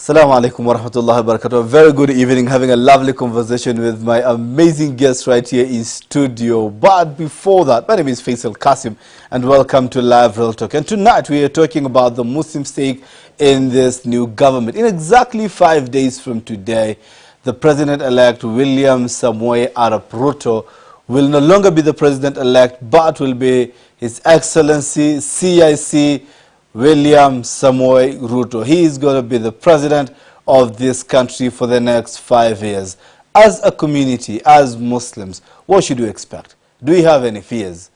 Assalamu alaikum wa rahmatullahi wa barakatuh. Very good evening, having a lovely conversation with my amazing guest right here in studio. But before that, my name is Faisal Kassim and welcome to Live Real Talk. And tonight we are talking about the Muslim stake in this new government. In exactly 5 days from today, the President-elect William Samoei Arap Ruto will no longer be the President-elect, but will be His Excellency CIC William Samoei Ruto. He is going to be the president of this country for the next 5 years. As a community, as Muslims, what should we expect? Do we have any fears?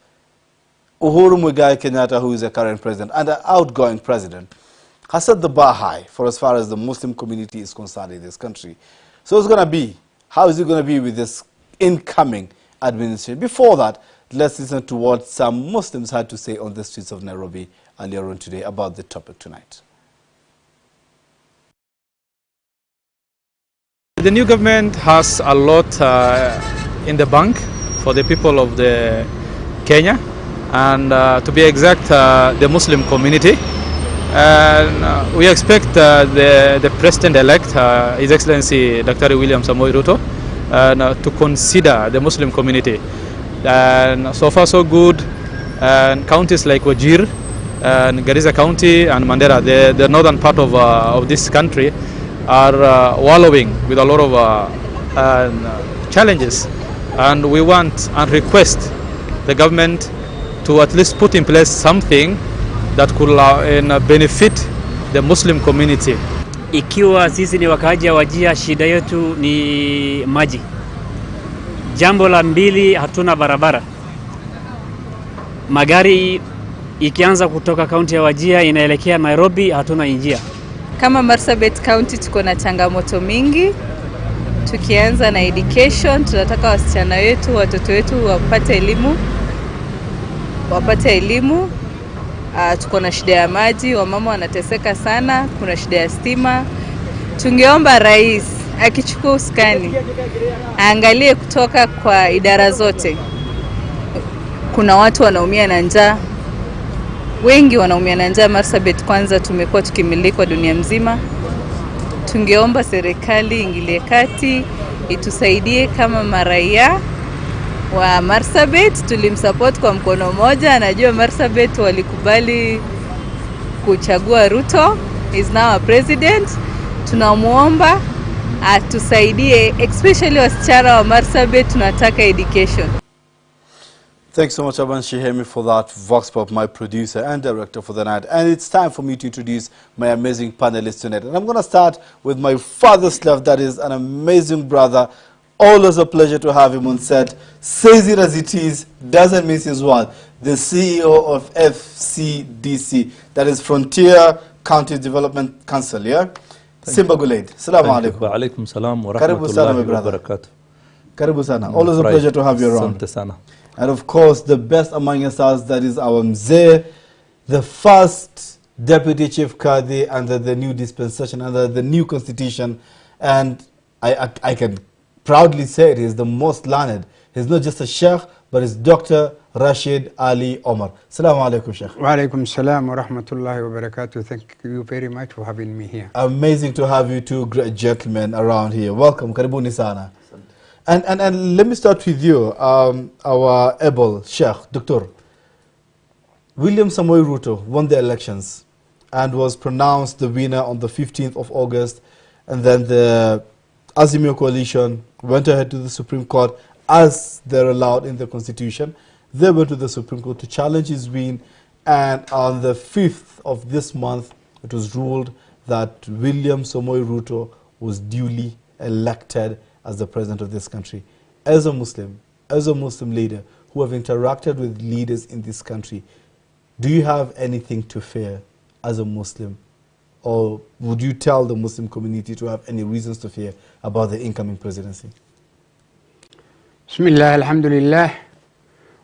Uhuru Muigai Kenyatta, who is the current president and the outgoing president, has set the bar high for as far as the Muslim community is concerned in this country. So it's going to be, how is it going to be with this incoming administration? Before that, let's listen to what some Muslims had to say on the streets of Nairobi earlier on today about the topic tonight. The new government has a lot in the bank for the people of the Kenya, and to be exact, the Muslim community. And we expect the president-elect, His Excellency Dr. William Samoei Ruto, to consider the Muslim community. And so far so good. And counties like Wajir and Garissa County and Mandera, the northern part of this country, are wallowing with a lot of challenges. And we want and request the government to at least put in place something that could benefit the Muslim community. Ikiwa sisi ni wakaaji wa Wajir, shida yetu ni maji. Jambo la mbili, hatuna barabara. Magari ikianza kutoka kaunti ya Wajir inaelekea Nairobi, hatuna njia. Kama Marsabit County tuko na changamoto mingi. Tukianza na education, tunataka wasichana wetu, watoto wetu wapate elimu. Tuko na shida ya maji, wamama wanateseka sana, kuna shida ya stima. Tungeomba rais akichukua usukani aangalie kutoka kwa idara zote. Kuna watu wanaumia na njaa, wengi wanaumia na njaa. Marsabit kwanza tumekuwa tukimilikwa dunia mzima. Tungeomba serikali ingilie kati, itusaidie kama maraia wa Marsabit. Tulimsupport kwa mkono moja, anajua Marsabit walikubali kuchagua Ruto, is now a president. Tunamuomba atusaidie, especially wasichana wa Marsabit, tunataka education. Thanks so much, Aban Shihemi, for that Vox Pop, my producer and director for the night. And it's time for me to introduce my amazing panelists tonight. And I'm going to start with my father's love, that is an amazing brother. Always a pleasure to have him on set. Says it as it is, doesn't miss his word. The CEO of FCDC, that is Frontier County Development Council, yeah? Simba Guleid. Assalamu alaikum. Wa alaikum salam wa Karibu sana, my rahmatullahi wa brother. barakatuh. Karibu sana. Always a pleasure to have you around. Asante sana. And of course, the best among us, that is our Mzee, the first Deputy Chief Qadi under the new dispensation, under the new constitution. And I can proudly say it is the most learned. He's not just a Sheikh, but it's Dr. Rashid Ali Omar. Assalamu alaikum, Sheikh. Wa alaikum salam wa rahmatullahi wa barakatuh. Thank you very much for having me here. Amazing to have you two great gentlemen around here. Welcome. Karibuni sana. And let me start with you, our able Sheikh, Dr. William Samoei Ruto won the elections and was pronounced the winner on the 15th of August. And then the Azimio coalition went ahead to the Supreme Court, as they're allowed in the Constitution. They went to the Supreme Court to challenge his win. And on the 5th of this month, it was ruled that William Samoei Ruto was duly elected as the president of this country. As a Muslim leader who have interacted with leaders in this country, do you have anything to fear as a Muslim? Or would you tell the Muslim community to have any reasons to fear about the incoming presidency? Bismillah, alhamdulillah,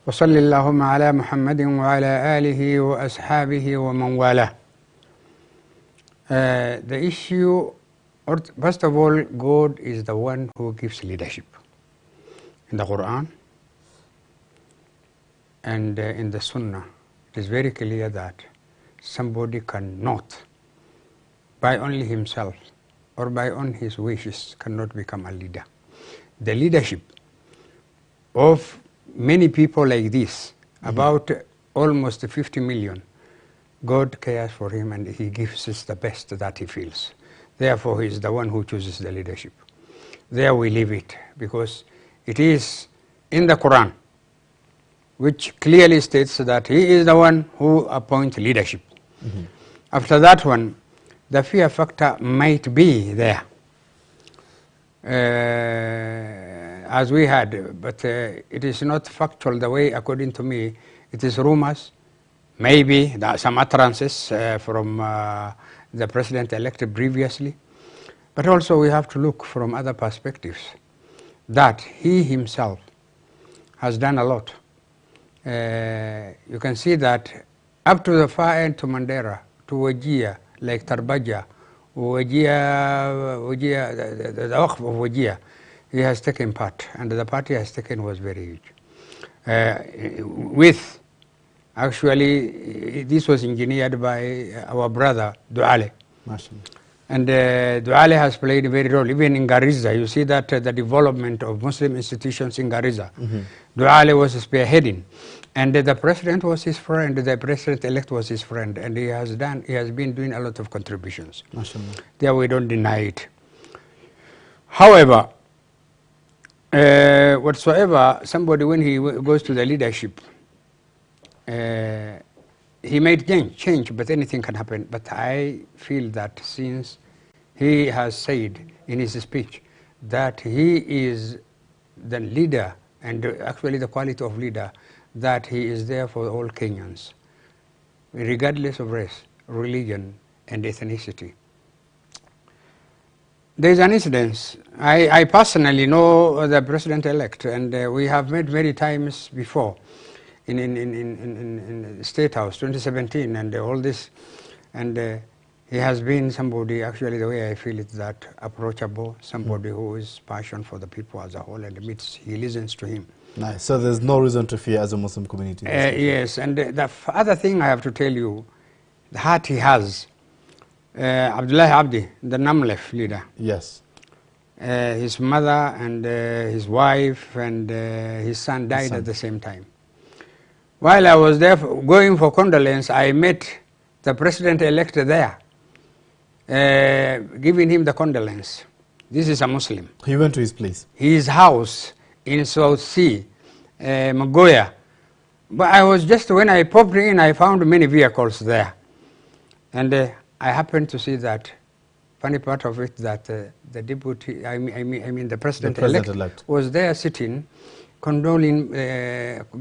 wa sallallahu ala Muhammadin wa ala alihi wa ashabihi wa man wala. The issue, first of all, God is the one who gives leadership. In the Quran and in the Sunnah, it is very clear that somebody cannot, by only himself, or by on his wishes cannot become a leader. The leadership of many people like this, about almost 50 million, God cares for him and he gives us the best that he feels. Therefore, he is the one who chooses the leadership. There we leave it, because it is in the Quran, which clearly states that he is the one who appoints leadership. After that one, the fear factor might be there, as we had, but it is not factual the way, according to me, it is rumors. Maybe there are some utterances from the president-elect previously, but also we have to look from other perspectives, that he himself has done a lot. You can see that up to the far end to Mandera, to Wajir, like Tarbaja, Wajir, the Waqf of Wajir, he has taken part, and the part he has taken was very huge. With, actually, this was engineered by our brother, Duale. And Duale has played a very role, even in Garissa. You see that the development of Muslim institutions in Garissa, Duale was spearheading. And the president was his friend, the president-elect was his friend, and he has been doing a lot of contributions. There we don't deny it. However, whatsoever, somebody when he goes to the leadership, he might change, but anything can happen. But I feel that since he has said in his speech that he is the leader, and actually the quality of leader, that he is there for all Kenyans, regardless of race, religion, and ethnicity. There is an incident. I personally know the president-elect, and we have met many times before in the State House, 2017, and all this. And he has been somebody, actually the way I feel it, that approachable, somebody who is passionate for the people as a whole, and he listens to him. Nice. So there's no reason to fear as a Muslim community? Yes, and the other thing I have to tell you, the heart he has, Abdullah Abdi, the Namlef leader. Yes. His mother and his wife and his son died at the same time. While I was there going for condolence, I met the president-elect there, giving him the condolence. This is a Muslim. He went to his place? His house in South Sea, Magoya. But I was just, when I popped in, I found many vehicles there. And I happened to see that, funny part of it, that the deputy, I mean the president-elect was there sitting, condoling,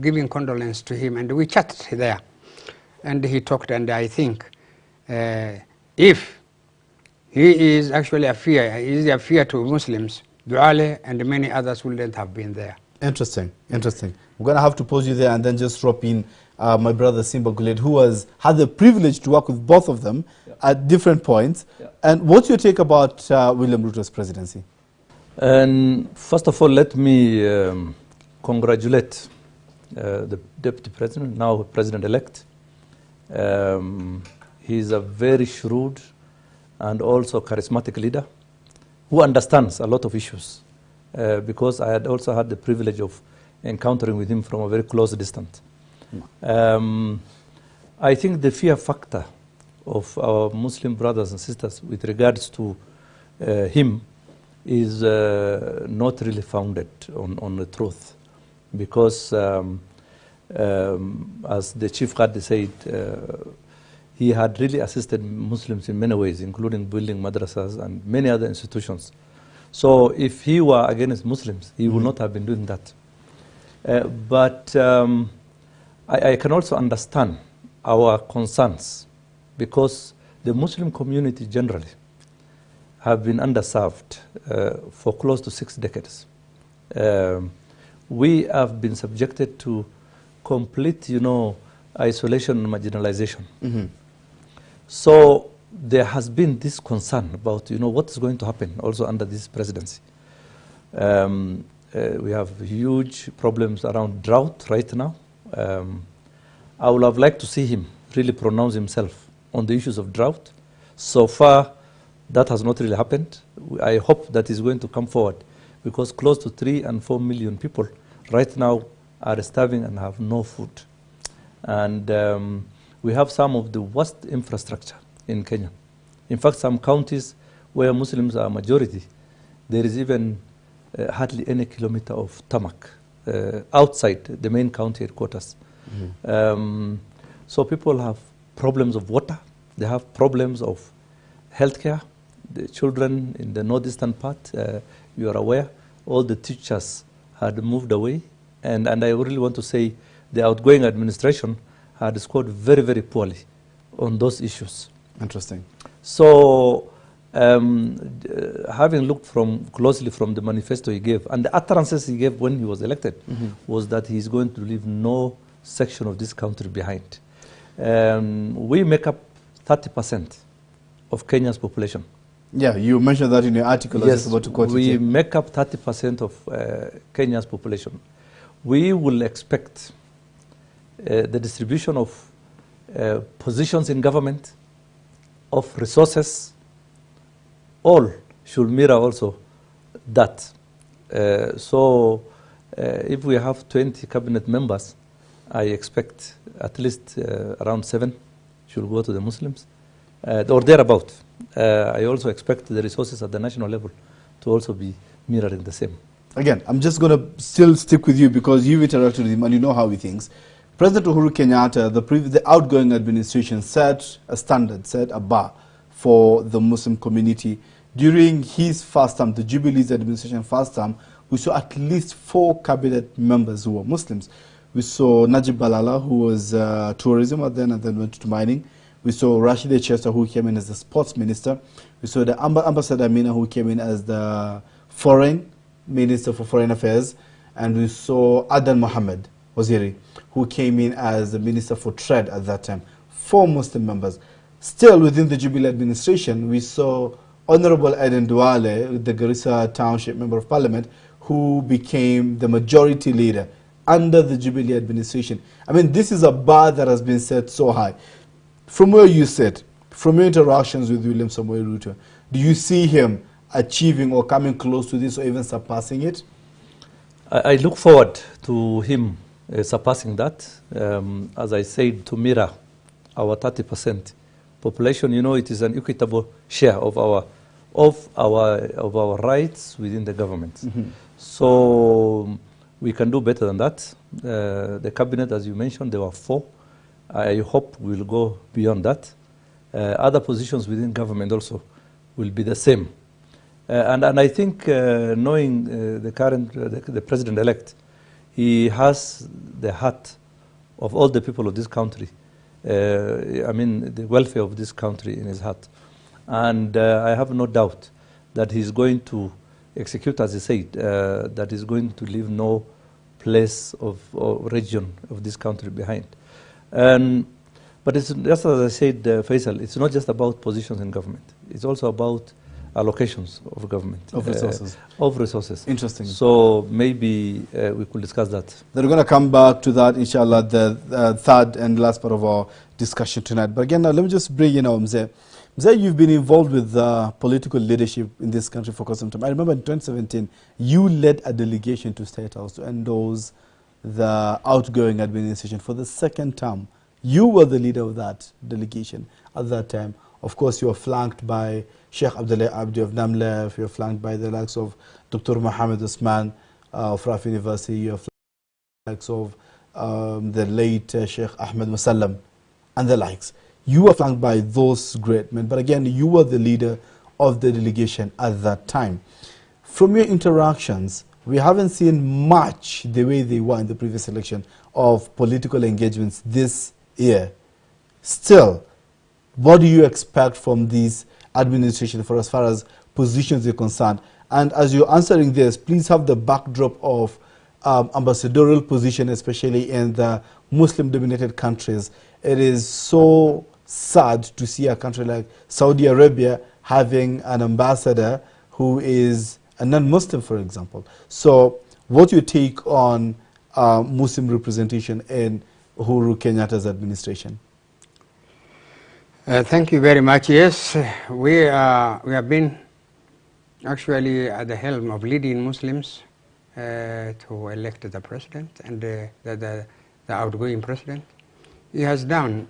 giving condolence to him, and we chatted there. And he talked, and I think if he is actually a fear to Muslims, Duale and many others wouldn't have been there. Interesting, interesting. We're going to have to pause you there and then just drop in my brother Simba Guleid, who had the privilege to work with both of them at different points. And what's your take about William Ruto's presidency? And first of all, let me congratulate the Deputy President, now President-elect. He's a very shrewd and also charismatic leader who understands a lot of issues, because I had also had the privilege of encountering with him from a very close distance. I think the fear factor of our Muslim brothers and sisters with regards to him is not really founded on the truth, because as the Chief Qadi said, he had really assisted Muslims in many ways, including building madrasas and many other institutions. So if he were against Muslims, he would not have been doing that. But I can also understand our concerns, because the Muslim community generally have been underserved for close to 6 decades. We have been subjected to complete, isolation and marginalization. So there has been this concern about, what is going to happen also under this presidency. We have huge problems around drought right now. I would have liked to see him really pronounce himself on the issues of drought. So far, That has not really happened. I hope that is going to come forward, because close to 3 and 4 million people right now are starving and have no food. And we have some of the worst infrastructure in Kenya. In fact, some counties where Muslims are majority, there is even hardly any kilometer of tarmac outside the main county headquarters. So people have problems of water, they have problems of healthcare. The children in the northeastern part, you are aware, all the teachers had moved away. And I really want to say the outgoing administration had scored very, very poorly on those issues. Interesting. So having looked closely from the manifesto he gave, and the utterances he gave when he was elected, was that he's going to leave no section of this country behind. We make up 30% of Kenya's population. Yeah, you mentioned that in your article. Yes, I was just about to quote we it. make up 30% of Kenya's population. We will expect the distribution of positions in government, of resources, all should mirror also that. So if we have 20 cabinet members, I expect at least around 7 should go to the Muslims, or thereabout. I also expect the resources at the national level to also be mirroring the same. Again, I'm just going to still stick with you because you've interacted with him and you know how he thinks. President Uhuru Kenyatta, the outgoing administration, set a standard, set a bar for the Muslim community. During his first term, the Jubilee's administration first term, we saw at least 4 cabinet members who were Muslims. We saw Najib Balala, who was tourism and then went to mining. We saw Rashid Chester, who came in as the sports minister. We saw the Ambassador Amina, who came in as the foreign minister for foreign affairs. And we saw Adan Mohammed Waziri, who came in as the minister for trade at that time. 4 Muslim members. Still within the Jubilee administration, we saw Honorable Eden Duale, the Garissa Township Member of Parliament, who became the majority leader under the Jubilee administration. I mean, this is a bar that has been set so high. From where you sit, from your interactions with William Samoei Ruto, do you see him achieving or coming close to this or even surpassing it? I look forward to him surpassing that. As I said, to mirror our 30% population. You know, it is an equitable share of our rights within the government. So we can do better than that. The cabinet, as you mentioned, there were 4. I hope we'll go beyond that. Other positions within government also will be the same. And I think knowing the president-elect, he has the heart of all the people of this country. I mean, the welfare of this country in his heart. And I have no doubt that he's going to execute, as he said, that he's going to leave no place or region of this country behind. But it's just as I said, Faisal, it's not just about positions in government. It's also about allocations of government. Of resources. Of resources. Interesting. So maybe we could discuss that. Then we're going to come back to that, inshallah, the third and last part of our discussion tonight. But again, now let me just bring in Mzee. Mzee, you've been involved with political leadership in this country for quite some time. I remember in 2017, you led a delegation to State House to endorse the outgoing administration for the second term. You were the leader of that delegation at that time. Of course, you were flanked by Sheikh Abdullah Abdi of Namlef, you were flanked by the likes of Dr. Mohammed Usman of Rafi University, you were flanked by the likes of the late Sheikh Ahmed Musallam and the likes. You were flanked by those great men, but again, you were the leader of the delegation at that time. From your interactions, we haven't seen much the way they were in the previous election of political engagements this year. Still, what do you expect from this administration for as far as positions are concerned? And as you're answering this, please have the backdrop of ambassadorial position, especially in the Muslim-dominated countries. It is so sad to see a country like Saudi Arabia having an ambassador who is a non-Muslim, for example. So what's your take on Muslim representation in Uhuru Kenyatta's administration? Thank you very much. Yes, we have been actually at the helm of leading Muslims to elect the president and the outgoing president. He has done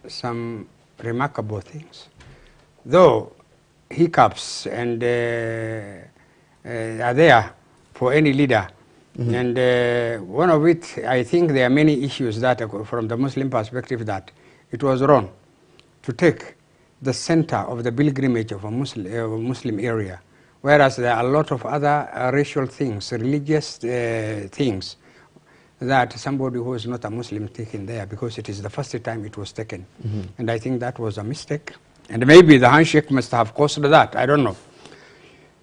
some remarkable things, though hiccups and are there for any leader. And one of it, I think there are many issues that, from the Muslim perspective, that it was wrong to take the center of the pilgrimage of a Muslim area, whereas there are a lot of other racial things, religious things, that somebody who is not a Muslim taken there, because it is the first time it was taken. And I think that was a mistake. And maybe the handshake must have caused that, I don't know.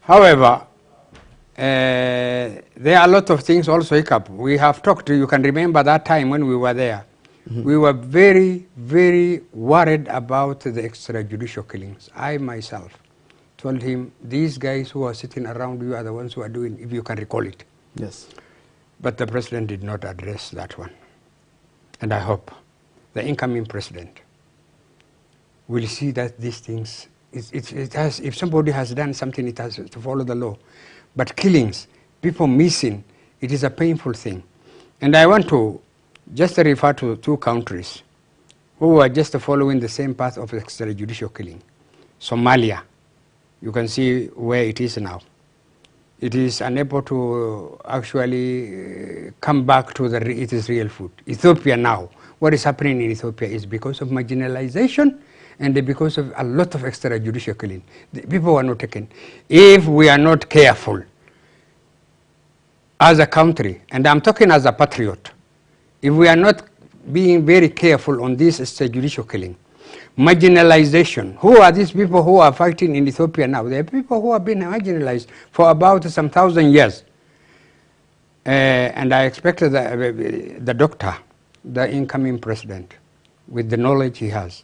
However, there are a lot of things also hiccup. We have talked, you can remember that time when we were there. We were very, very worried about the extrajudicial killings. I myself told him, these guys who are sitting around you are the ones who are doing, if you can recall it. Yes. But the president did not address that one. And I hope the incoming president will see that these things, it has, if somebody has done something, it has to follow the law. But killings, people missing, it is a painful thing. And I want to just refer to two countries who are just following the same path of extrajudicial killing. Somalia, you can see where it is now. It is unable to actually come back to its real food. Ethiopia now, what is happening in Ethiopia is because of marginalization and because of a lot of extrajudicial killing. The people are not taken. If we are not careful as a country, and I'm talking as a patriot, if we are not being very careful on this extrajudicial killing, marginalization, who are these people who are fighting in Ethiopia now? They are people who have been marginalized for about some 1,000 years. And I expect the doctor, the incoming president, with the knowledge he has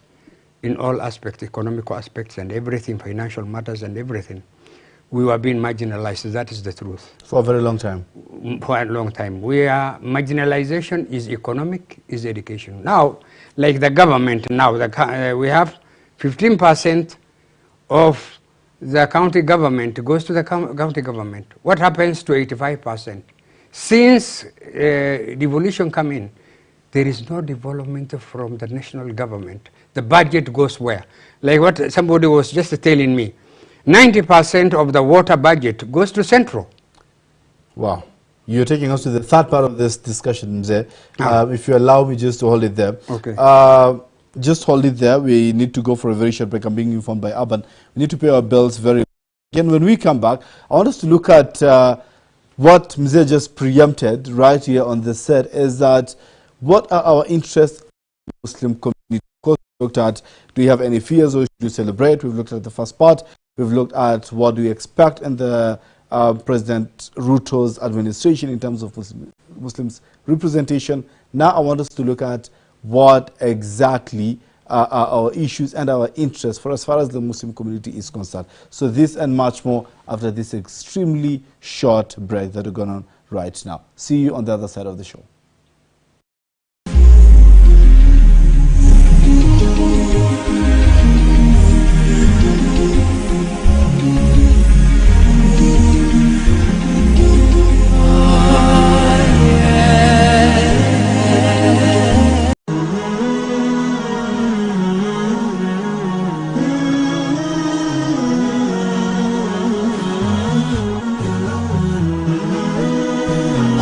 in all aspects, economical aspects and everything, financial matters and everything, we were being marginalized. That is the truth. For a very long time. For a long time. Marginalization is economic, is education. Now, like the government now, we have 15% of the county government goes to the county government. What happens to 85%? Since devolution come in, there is no development from the national government. The budget goes where? Like what somebody was just telling me, 90% of the water budget goes to Central. Wow. You're taking us to the third part of this discussion, Mzee. If you allow me just to hold it there. Okay. Just hold it there. We need to go for a very short break. I'm being informed by Urban. We need to pay our bills very. Again, when we come back, I want us to look at what Mzee just preempted right here on the set, is that what are our interests in the Muslim community? Of course, we looked at, do we have any fears or should we celebrate? We've looked at the first part. We've looked at what do we expect in the President Ruto's administration in terms of Muslims representation. Now I want us to look at what exactly are our issues and our interests for as far as the Muslim community is concerned. So this and much more after this extremely short break that we're going on right now. See you on the other side of the show.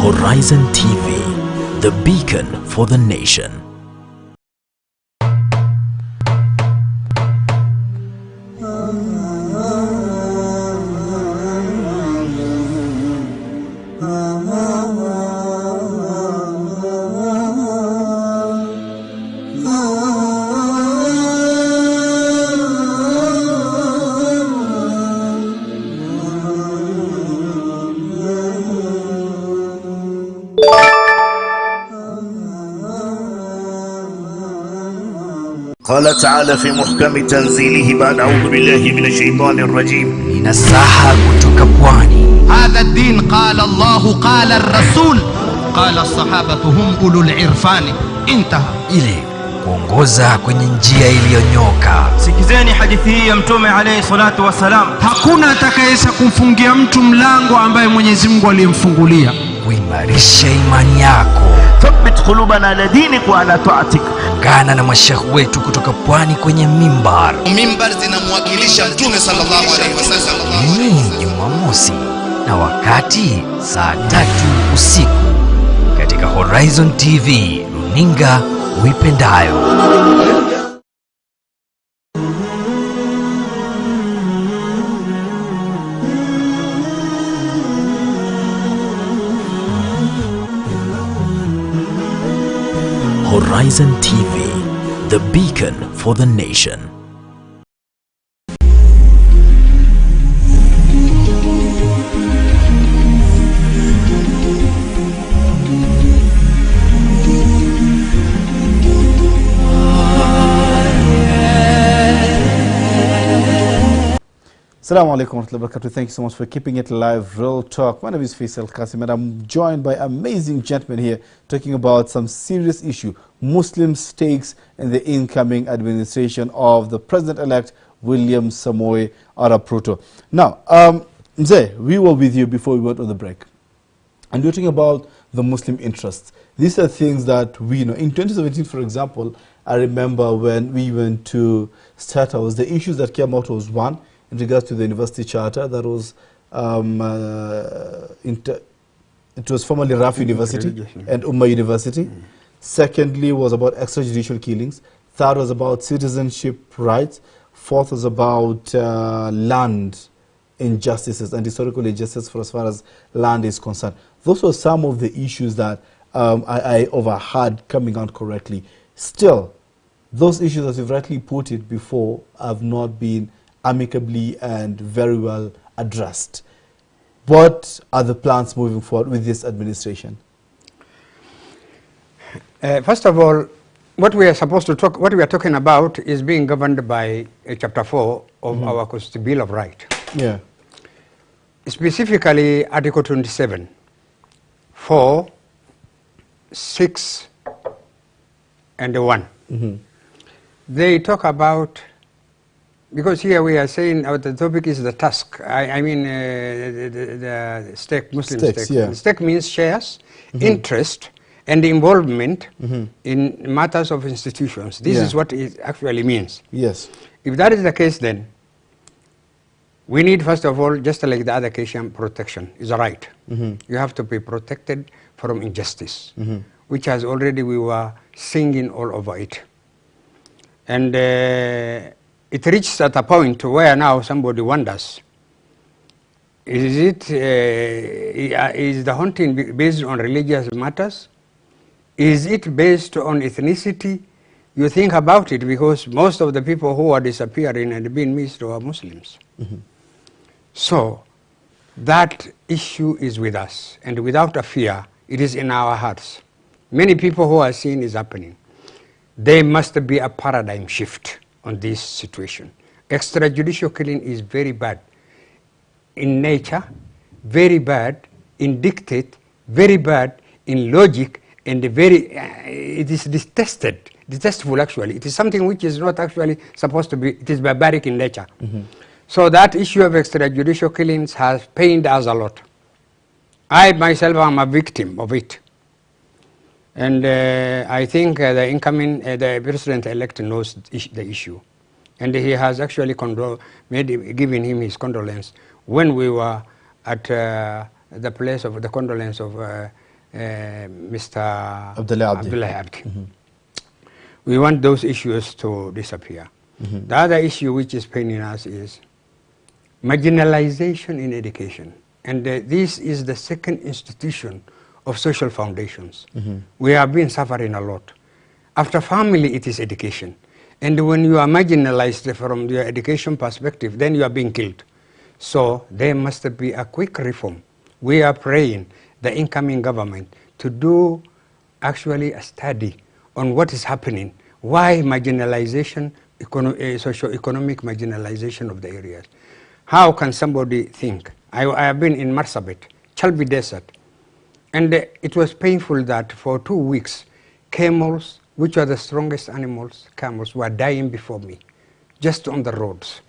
Horizon TV, the beacon for the nation. قال تعالى في محكم تنزيله بعد أعوذ بالله من الشيطان الرجيم Ninasaha kutoka pwani. هذا الدين قال الله قال الرسول قال الصحابة هم أولو العرفان انتهى. Ile kuongoza kwenye njia iliyonyoka. Sikizeni hadithi hii ya Mtume alayhi salatu wasalam. Hakuna atakayeweza kumfungia mtu mlango ambaye Mwenyezi Mungu aliyemfungulia. Kuimarisha imani yako. Thabbit qulubana ala dinik wa ala ta'atik. Ungana na mashekh wetu kutoka pwani kwenye mimbar. Mimbar zinamwakilisha Mtume sallallahu alaihi wasallam. Ni Jumamosi na wakati saa 3 usiku katika Horizon TV, runinga uipendayo. Horizon TV, the beacon for the nation. Assalamu alaikum wa rahmatullahi wa barakatuh. Thank you so much for keeping it live. Real Talk. My name is Faisal Kassim and I'm joined by amazing gentlemen here talking about some serious issue. Muslim stakes in the incoming administration of the President-elect William Samoei Arap Ruto. Now, Mzee, we were with you before we went on the break. And we're talking about the Muslim interests. These are things that we know. In 2017, for example, I remember when we went to State House, the issues that came out was one, in regards to the university charter, that was it was formerly RAF University and Ummah University. Secondly was about extrajudicial killings. Third was about citizenship rights. Fourth was about land injustices and historical injustice for as far as land is concerned. Those were some of the issues that I overheard coming out correctly. Still, those issues, as you've rightly put it before, have not been amicably and very well addressed. What are the plans moving forward with this administration? First of all, what we are talking about is being governed by Chapter 4 of our Constitution Bill of Rights. Yeah. Specifically, Article 27, 4, 6, and 1. They talk about, because here we are saying the topic is the task. I mean the stake, Muslim Stakes, stake. yeah. Stake means shares, interest, and involvement in matters of institutions. This is what it actually means. Yes. If that is the case, then we need, first of all, just like the other case, protection is a right. You have to be protected from injustice, which has already we were singing all over it. And it reaches at a point where now somebody wonders, is the hunting based on religious matters? Is it based on ethnicity? You think about it, because most of the people who are disappearing and being missed are Muslims. So that issue is with us, and without a fear, it is in our hearts. Many people who are seeing is happening. There must be a paradigm shift on this situation. Extrajudicial killing is very bad in nature, very bad in dictate, very bad in logic, and it is detestable actually. It is something which is not actually supposed to be, it is barbaric in nature. So that issue of extrajudicial killings has pained us a lot. I myself am a victim of it. And I think the incoming, the president-elect knows the issue. And he has actually given him his condolence when we were at the place of the condolence of Mr. Abdullah Abdi. We want those issues to disappear. The other issue which is paining us is marginalization in education. And this is the second institution of social foundations. We have been suffering a lot. After family, it is education. And when you are marginalized from your education perspective, then you are being killed. So there must be a quick reform. We are praying the incoming government to do actually a study on what is happening, why marginalization, socio-economic marginalization of the areas. How can somebody think? I have been in Marsabit, Chalbi Desert, and it was painful that for 2 weeks, camels which are the strongest animals, camels, were dying before me, just on the roads.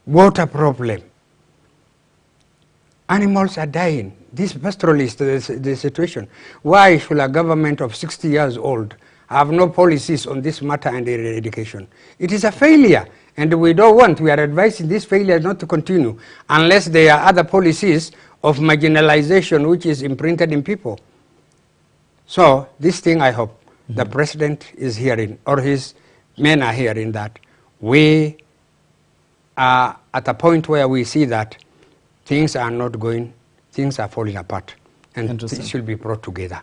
Water problem. Animals are dying. This pastoralist, the situation. Why should a government of 60 years old have no policies on this matter and eradication? It is a failure, and we don't want, we are advising this failure not to continue unless there are other policies of marginalization which is imprinted in people. So this thing I hope the president is hearing, or his men are hearing, that we are at a point where we see that things are not going, things are falling apart, and things should be brought together.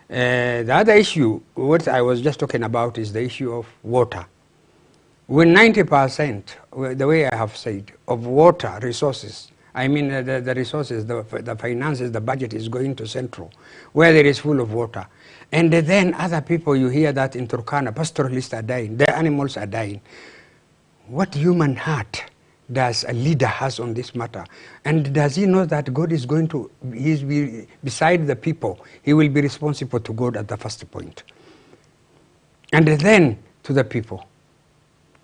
The other issue, what I was just talking about, is the issue of water. When 90%, the way I have said, of water resources, I mean the resources, the finances, the budget is going to Central, where there is full of water. And then other people, you hear that in Turkana, pastoralists are dying, their animals are dying. What human heart does a leader has on this matter? And does he know that God is going to, he's beside the people, he will be responsible to God at the first point. And then to the people.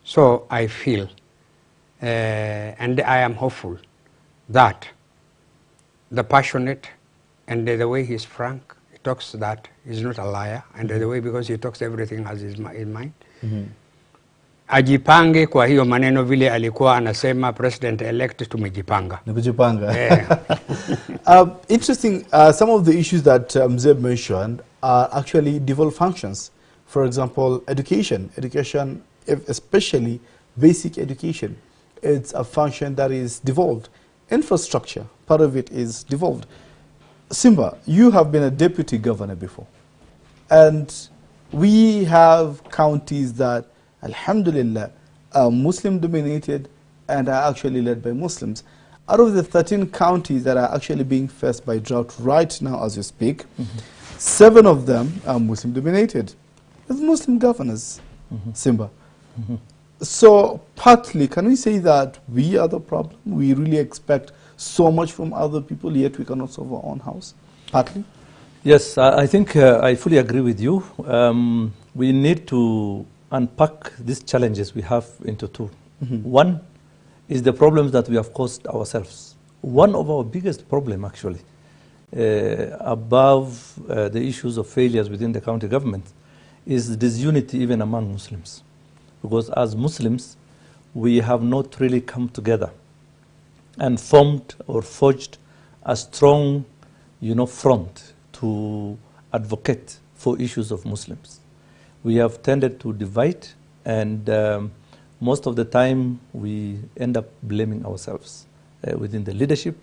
So I feel, and I am hopeful, that the passionate and the way he's frank, he talks that he's not a liar, and the way, because he talks everything as is in mind. Ajipange kwa hiyo maneno vile alikuwa anasema president elect tumejipanga. Interesting, some of the issues that Mzee mentioned are actually devolved functions. For example, education, especially basic education, it's a function that is devolved. Infrastructure, part of it is devolved. Simba, you have been a deputy governor before, and we have counties that, alhamdulillah, are Muslim dominated and are actually led by Muslims. Out of the 13 counties that are actually being faced by drought right now as we speak, 7 of them are Muslim dominated with Muslim governors, Simba. So partly, can we say that we are the problem? We really expect so much from other people, yet we cannot solve our own house? Partly? Yes, I think I fully agree with you. We need to unpack these challenges we have into two. One is the problems that we have caused ourselves. One of our biggest problem, actually, above the issues of failures within the county government, is disunity even among Muslims. Because as Muslims, we have not really come together and formed or forged a strong, front to advocate for issues of Muslims. We have tended to divide, and most of the time we end up blaming ourselves within the leadership,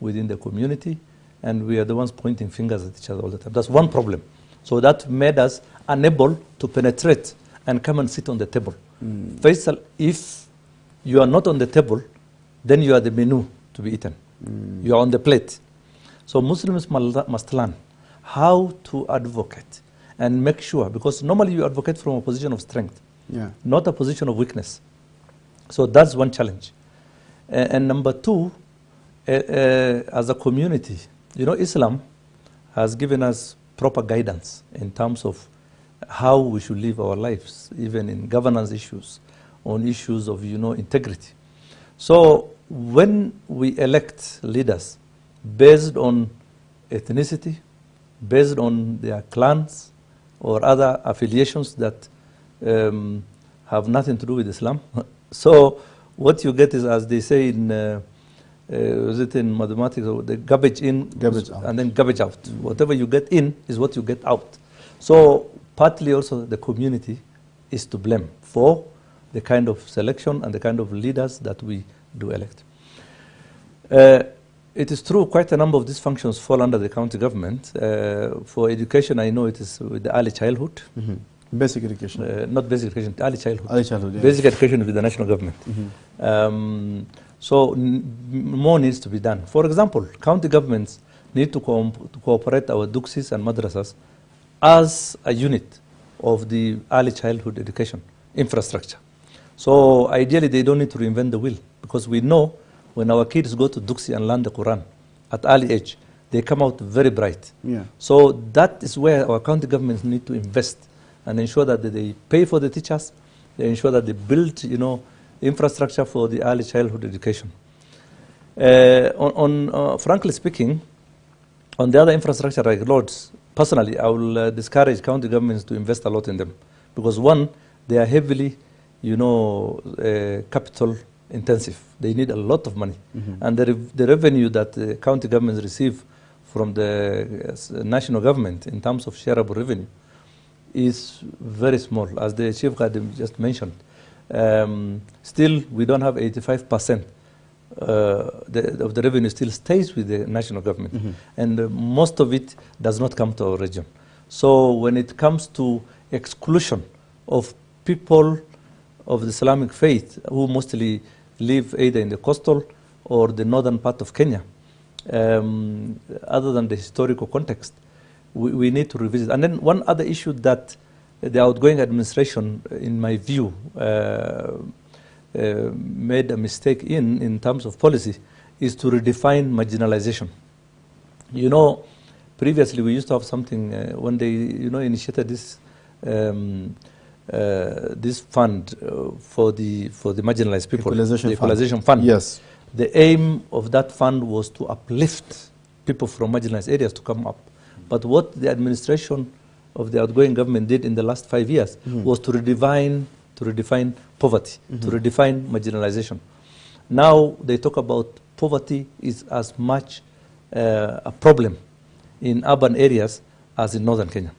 within the community, and we are the ones pointing fingers at each other all the time. That's one problem. So that made us unable to penetrate and come and sit on the table. Faisal, if you are not on the table, then you are the menu to be eaten. You are on the plate. So Muslims must learn how to advocate and make sure, because normally you advocate from a position of strength, not a position of weakness. So that's one challenge. And number two, as a community, Islam has given us proper guidance in terms of how we should live our lives, even in governance issues, on issues of, integrity. So when we elect leaders based on ethnicity, based on their clans or other affiliations that have nothing to do with Islam, so what you get is, as they say in, is it in mathematics, the garbage in, garbage out, and then garbage out. Whatever you get in is what you get out. So partly also the community is to blame for the kind of selection and the kind of leaders that we do elect. It is true quite a number of these functions fall under the county government. For education, I know it is with the early childhood. Basic education. Not basic education, early childhood. Early childhood, yes. Basic education is with the national government. So more needs to be done. For example, county governments need to cooperate our duksis and madrasas as a unit of the early childhood education infrastructure. So ideally, they don't need to reinvent the wheel, because we know when our kids go to duksi and learn the Quran at early age, they come out very bright. Yeah. So that is where our county governments need to invest and ensure that they pay for the teachers, they ensure that they build, infrastructure for the early childhood education. Frankly speaking, on the other infrastructure like roads, personally, I will discourage county governments to invest a lot in them because one, they are heavily, capital intensive. They need a lot of money, and the revenue that the county governments receive from the national government in terms of shareable revenue is very small, as the Chief Khadim just mentioned. Still, we don't have 85%. Of the revenue still stays with the national government, and most of it does not come to our region. So when it comes to exclusion of people of the Islamic faith who mostly live either in the coastal or the northern part of Kenya, other than the historical context, we need to revisit. And then one other issue that the outgoing administration, in my view, made a mistake in terms of policy is to redefine marginalization. Previously we used to have something when they initiated this this fund for the marginalized people, the equalization fund. Yes. The aim of that fund was to uplift people from marginalized areas to come up. But what the administration of the outgoing government did in the last 5 years was to redefine poverty, to redefine marginalization. Now they talk about poverty is as much a problem in urban areas as in northern Kenya.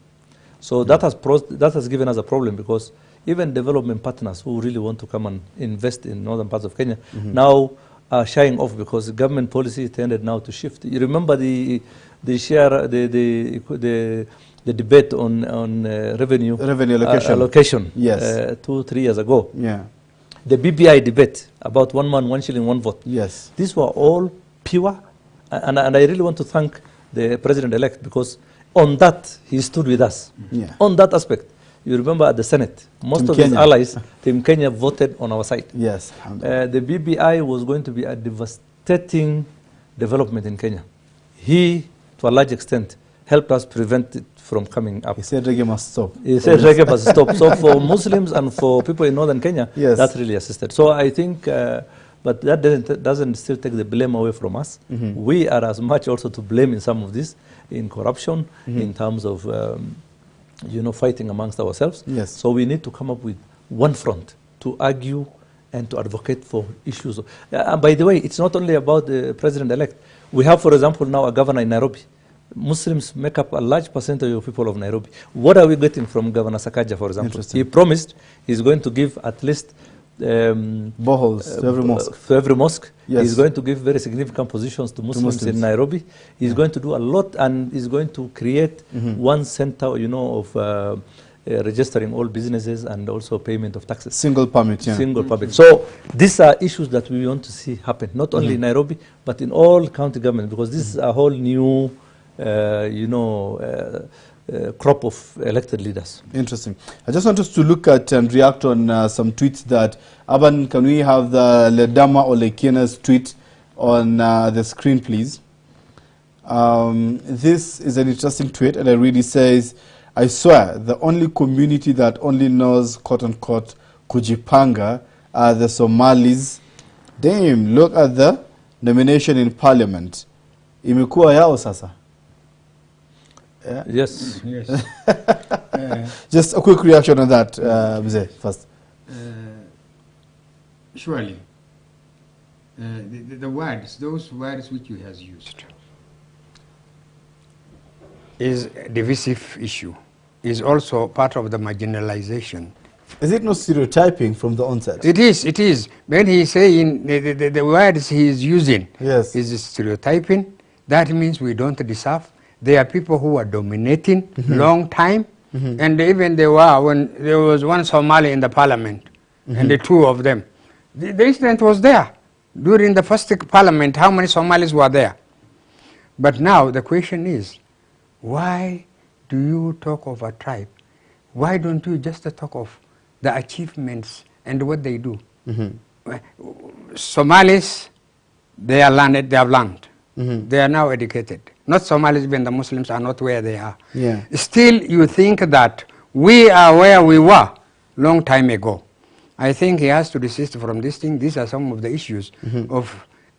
So that has given us a problem because even development partners who really want to come and invest in northern parts of Kenya now are shying off because the government policy tended now to shift. You remember the debate on revenue allocation yes. 2-3 years ago. Yeah. The BBI debate about 1 man, 1 shilling, 1 vote. Yes. These were all pure, and I really want to thank the president-elect because on that he stood with us. Yeah. On that aspect, you remember at the Senate, most of his allies, Team Kenya, voted on our side. Yes. The BBI was going to be a devastating development in Kenya. He, to a large extent, helped us prevent it from coming up. He said reggae must stop. He said reggae must stop. So for Muslims and for people in northern Kenya, that really assisted. So I think, but that doesn't still take the blame away from us. We are as much also to blame in some of this, in corruption, in terms of fighting amongst ourselves. Yes. So we need to come up with one front to argue and to advocate for issues. And by the way, it's not only about the president-elect. We have, for example, now a governor in Nairobi. Muslims make up a large percentage of people of Nairobi. What are we getting from Governor Sakaja, for example? He promised he's going to give at least boreholes to every mosque. To every mosque. Yes. He's going to give very significant positions to Muslims in Nairobi. He's going to do a lot, and he's going to create one center, of registering all businesses and also payment of taxes. Single permit, yeah. Single permit. So these are issues that we want to see happen, not only in Nairobi, but in all county government, because this is a whole new, crop of elected leaders. Interesting. I just want us to look at and react on some tweets that, Aban, can we have the Ledama Olekena's tweet on the screen, please? This is an interesting tweet, and it really says, I swear, the only community that only knows, quote-unquote, kujipanga are the Somalis. Damn, look at the nomination in parliament. Imekuwa yao sasa. Yeah. Yes. Yes. Just a quick reaction on that, Mzee, first. Surely, the words, those words which you has used, is a divisive issue, is also part of the marginalization. Is it not stereotyping from the onset? It is, it is. When he's saying the words he is using is stereotyping, that means we don't deserve. There are people who are dominating long time, and even there was one Somali in the parliament, and the two of them. The incident was there. During the first parliament, how many Somalis were there? But now the question is, why do you talk of a tribe? Why don't you just talk of the achievements and what they do? Somalis, they are learned, they have learned. They are now educated. not Somalis, even the Muslims are not where they are. Yeah. Still, you think that we are where we were long time ago. I think he has to desist from this thing. These are some of the issues of,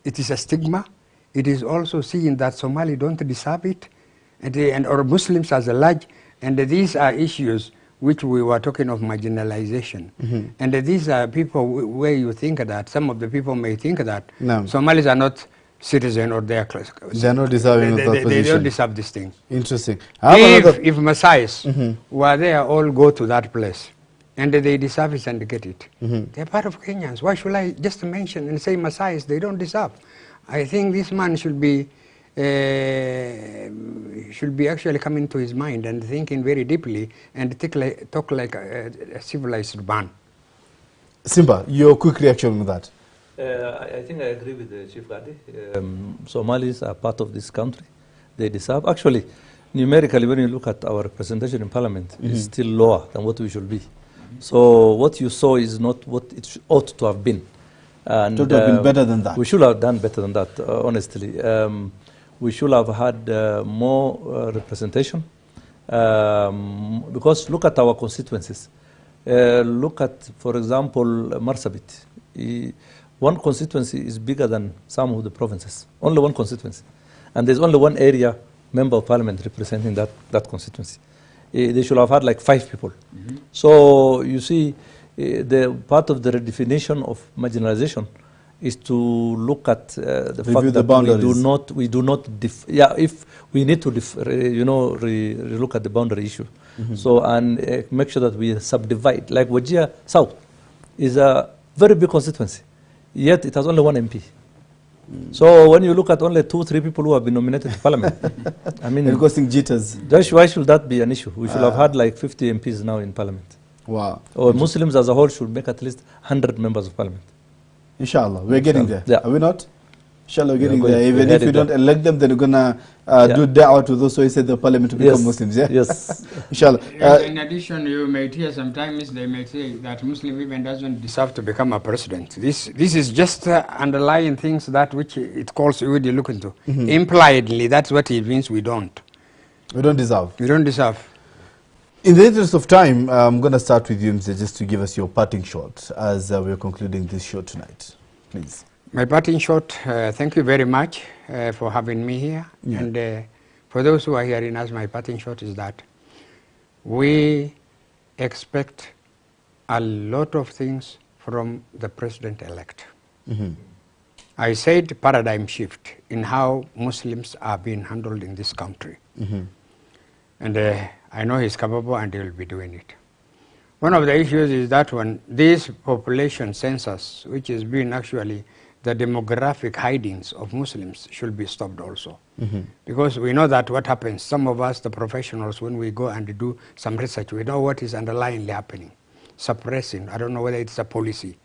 it is a stigma. It is also seeing that Somali don't deserve it, and or Muslims as a large, and these are issues which we were talking of marginalization. And these are people where you think that, some of the people may think that Somalis are not citizen or they are not deserving of that position. They don't deserve this thing. Interesting. If Messiahs were there, all go to that place and they deserve it and get it. They're part of Kenyans. Why should I just mention and say Messiahs they don't deserve? I think this man should be actually coming to his mind and thinking very deeply and talk like a civilized man. Simba, your quick reaction on that? I think I agree with the Chief Gadi. Somalis are part of this country. They deserve. Actually, numerically, when you look at our representation in Parliament, it's still lower than what we should be. So what you saw is not what it ought to have been. And should have been better than that. We should have done better than that, honestly. We should have had more representation. Because look at our constituencies. Look at, for example, Marsabit. One constituency is bigger than some of the provinces. Only one constituency. And there's only one area member of parliament representing that constituency. They should have had like 5 people. So you see, the part of the redefinition of marginalization is to look at the fact that we do not if we need to look at the boundary issue. So and make sure that we subdivide. Like Wajir South is a very big constituency, yet it has only one MP. So when you look at only 2-3 people who have been nominated to parliament, I mean, it's causing jitters. Why should that be an issue? We should have had like 50 MPs now in parliament. Wow. Or Muslims as a whole should make at least 100 members of parliament. Inshallah, we're getting there. Yeah. Are we not? Inshallah, we're getting there. Even if we don't elect them, then we're gonna do da'wah to those who said the parliament to become Muslims. Yeah. Yes. Inshallah. In addition, you might hear sometimes they may say that Muslim even doesn't deserve to become a president. This is just underlying things that which it calls we look into. Impliedly, that's what it means. We don't. We don't deserve. We don't deserve. In the interest of time, I'm going to start with you, Mr. just to give us your parting shot as we're concluding this show tonight. Please. My parting shot, thank you very much for having me here. Yeah. And for those who are hearing us, my parting shot is that we expect a lot of things from the president-elect. I said paradigm shift in how Muslims are being handled in this country. And I know he's capable and he will be doing it. One of the issues is that when this population census, which is being actually the demographic hidings of Muslims, should be stopped also. Because we know that what happens, some of us, the professionals, when we go and do some research, we know what is underlyingly happening. Suppressing, I don't know whether it's a policy.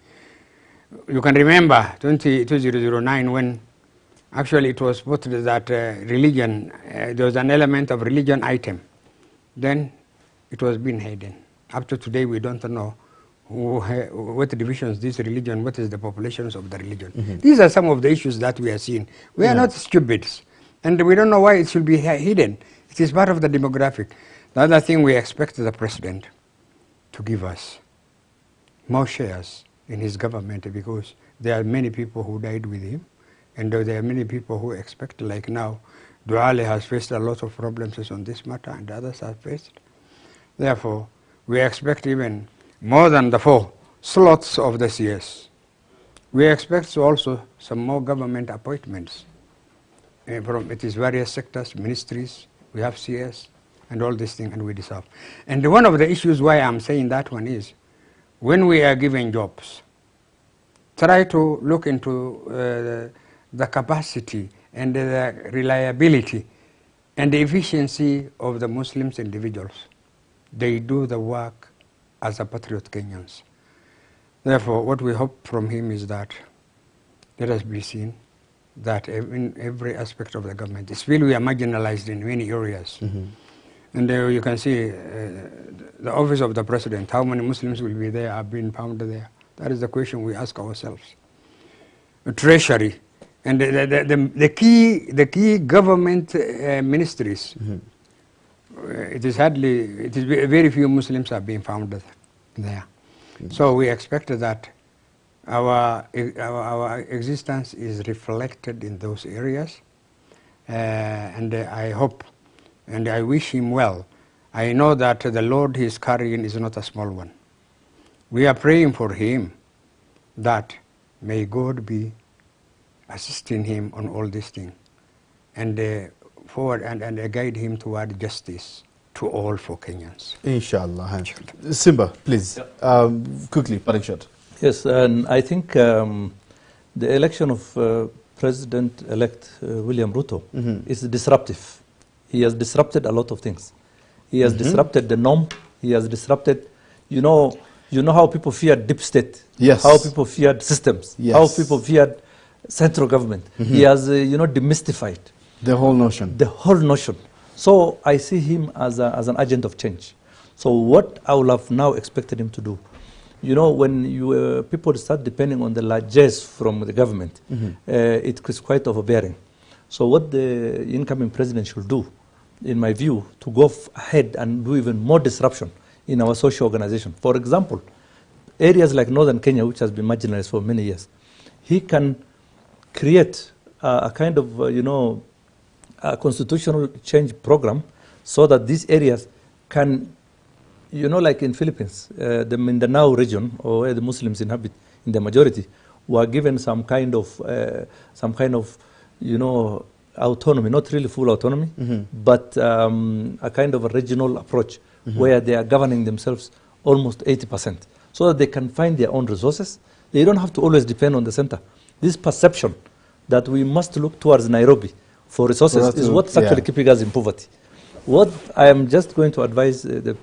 You can remember 2009 when actually it was spotted that religion, there was an element of religion item. Then it was being hidden. Up to today, we don't know what divisions this religion, what is the populations of the religion. These are some of the issues that we are seeing. We are not stupids, and we don't know why it should be hidden. It is part of the demographic. The other thing, we expect the president to give us more shares in his government, because there are many people who died with him, and there are many people who expect, like now, Duale has faced a lot of problems on this matter, and others have faced. Therefore, we expect even more than the 4 slots of the CS. We expect also some more government appointments from its various sectors, ministries. We have CS and all these things, and we deserve. And one of the issues why I'm saying that one is, when we are given jobs, try to look into the capacity and the reliability and the efficiency of the Muslims individuals. They do the work as a patriot Kenyans. Therefore, what we hope from him is that let us be seen that in every aspect of the government, still we are marginalized in many areas. And you can see the office of the president, how many Muslims will be there, are being found there. That is the question we ask ourselves. Treasury, And the key government ministries, it is very few Muslims are being found there. So we expect that our existence is reflected in those areas, and I hope and I wish him well. I know that the load he is carrying is not a small one. We are praying for him that may God be assisting him on all these things and forward and guide him toward justice to all for Kenyans. Inshallah. Simba, please, quickly, parting shot. Yes, and I think the election of President-elect William Ruto is disruptive. He has disrupted a lot of things. He has disrupted the norm. He has disrupted, you know how people feared deep state. Yes. How people feared systems. Yes. How people feared central government. He has, demystified the whole notion. The whole notion. So I see him as an agent of change. So what I would have now expected him to do, when people start depending on the largesse from the government, it is quite overbearing. So what the incoming president should do, in my view, to go ahead and do even more disruption in our social organization. For example, areas like northern Kenya, which has been marginalized for many years, he can create a kind of, a constitutional change program so that these areas can, like in Philippines, the Mindanao region, or where the Muslims inhabit in the majority, were given some kind of, autonomy, not really full autonomy, but a kind of a regional approach where they are governing themselves almost 80%, so that they can find their own resources. They don't have to always depend on the center. This perception that we must look towards Nairobi for resources is what's actually keeping us in poverty. What I am just going to advise the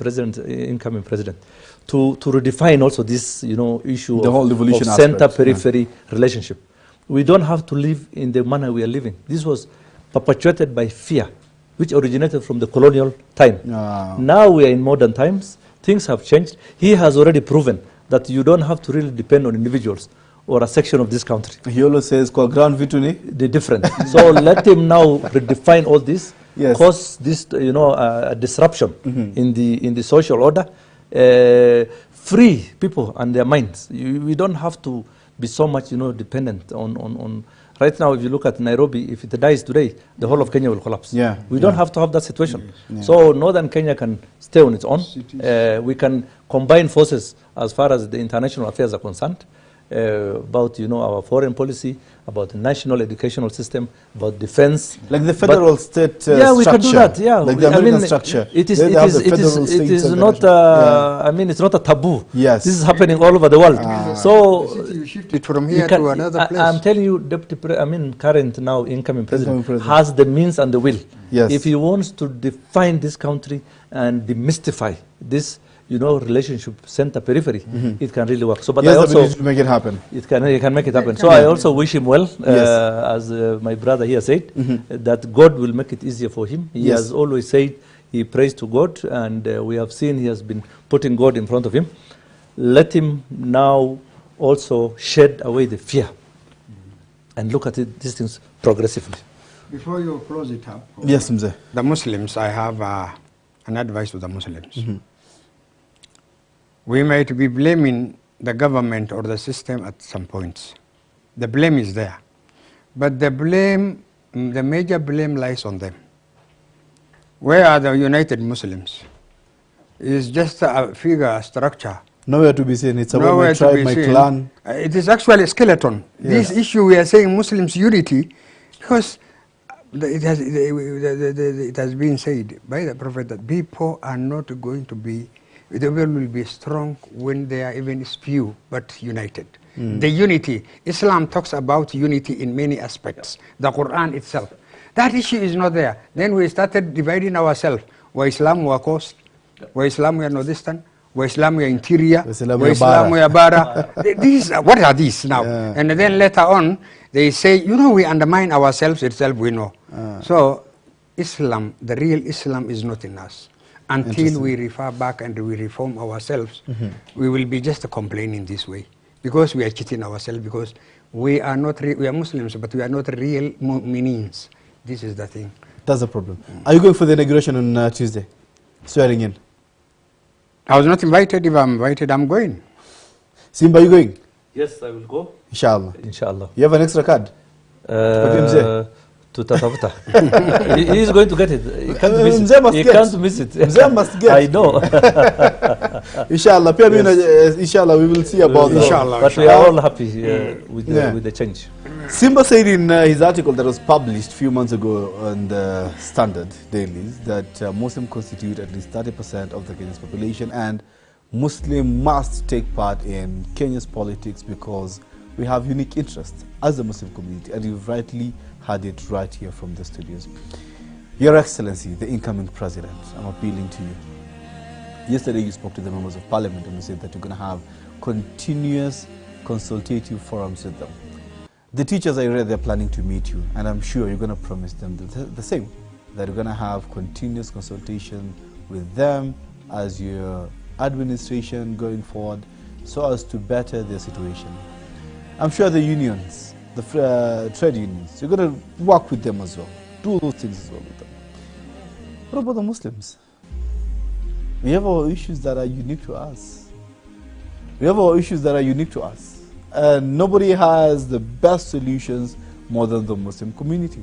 incoming president, to redefine also this, issue of center-periphery relationship. We don't have to live in the manner we are living. This was perpetuated by fear, which originated from the colonial time. Now we are in modern times. Things have changed. He has already proven that you don't have to really depend on individuals or a section of this country. He always says, ground vituni. The different. So let him now redefine all this, cause this, a disruption in the social order, free people and their minds. We don't have to be so much, dependent on. Right now, if you look at Nairobi, if it dies today, the whole of Kenya will collapse. We don't have to have that situation. So northern Kenya can stay on its own. We can combine forces as far as the international affairs are concerned, about our foreign policy, about the national educational system, about defense. Like the federal state structure. We can do that. Like the American structure. It is not. It's not a taboo. Yes. This is happening all over the world. So you shift it from here to another place. I'm telling you, current now incoming president has the means and the will. Yes. If he wants to define this country and demystify this, relationship center periphery, it can really work. So, but I also to make it happen. He can make it happen. So I also wish him well, as my brother here said, that God will make it easier for him. He has always said he prays to God, and we have seen he has been putting God in front of him. Let him now also shed away the fear and look at these things progressively. Before you close it up, yes, Mzee. The Muslims, I have an advice to the Muslims. We might be blaming the government or the system at some points. The blame is there. But the major blame lies on them. Where are the united Muslims? It's just a figure, a structure. Nowhere to be seen. It's about my tribe, my clan. It is actually a skeleton. This issue we are saying Muslims unity, because it has been said by the Prophet that people are not going to be, the world will be strong when they are even few but united. The unity, Islam talks about unity in many aspects. The Quran itself. That issue is not there. Then we started dividing ourselves. Wa Islam wa coast, wa Islam wa northeastern, wa Islam wa interior, wa Islam wa bara. What are these now? And then later on, they say, we undermine ourselves itself, we know. So Islam, the real Islam is not in us. Until we refer back and we reform ourselves, we will be just complaining this way. Because we are cheating ourselves, because we are Muslims, but we are not real mu'minins. This is the thing. That's the problem. Are you going for the inauguration on Tuesday? Swearing in? I was not invited. If I'm invited, I'm going. Simba, are you going? Yes, I will go. Inshallah. Inshallah. You have an extra card? To Tatafuta. He is going to get it. He can't miss it. He can't miss it. Mzee must get. I know. Inshallah. Inshallah, we will see about that. Inshallah. But we are all happy with the change. Simba said in his article that was published a few months ago on the Standard Dailies that Muslims constitute at least 30% of the Kenya's population, and Muslims must take part in Kenya's politics because we have unique interests as a Muslim community, and you've rightly had it right here from the studios. Your Excellency, the incoming president, I'm appealing to you. Yesterday you spoke to the members of parliament and you said that you're going to have continuous consultative forums with them. The teachers, I read, they're planning to meet you, and I'm sure you're going to promise them the same, that you're going to have continuous consultation with them as your administration going forward so as to better their situation. I'm sure the unions, the trade unions, you're going to work with them as well, do those things as well with them. What about the Muslims? We have our issues that are unique to us. And nobody has the best solutions more than the Muslim community.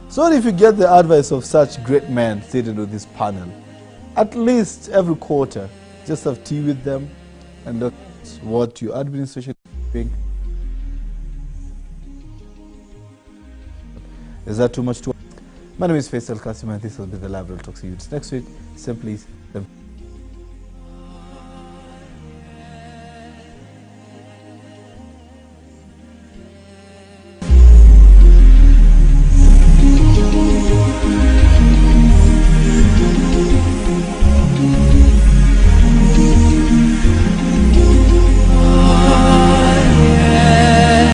So if you get the advice of such great men sitting on this panel, at least every quarter, just have tea with them and look at what your administration is doing. Is that too much to ask? My name is Faisal Kassim, and this will be the Live Real Talk. See you next week. Simply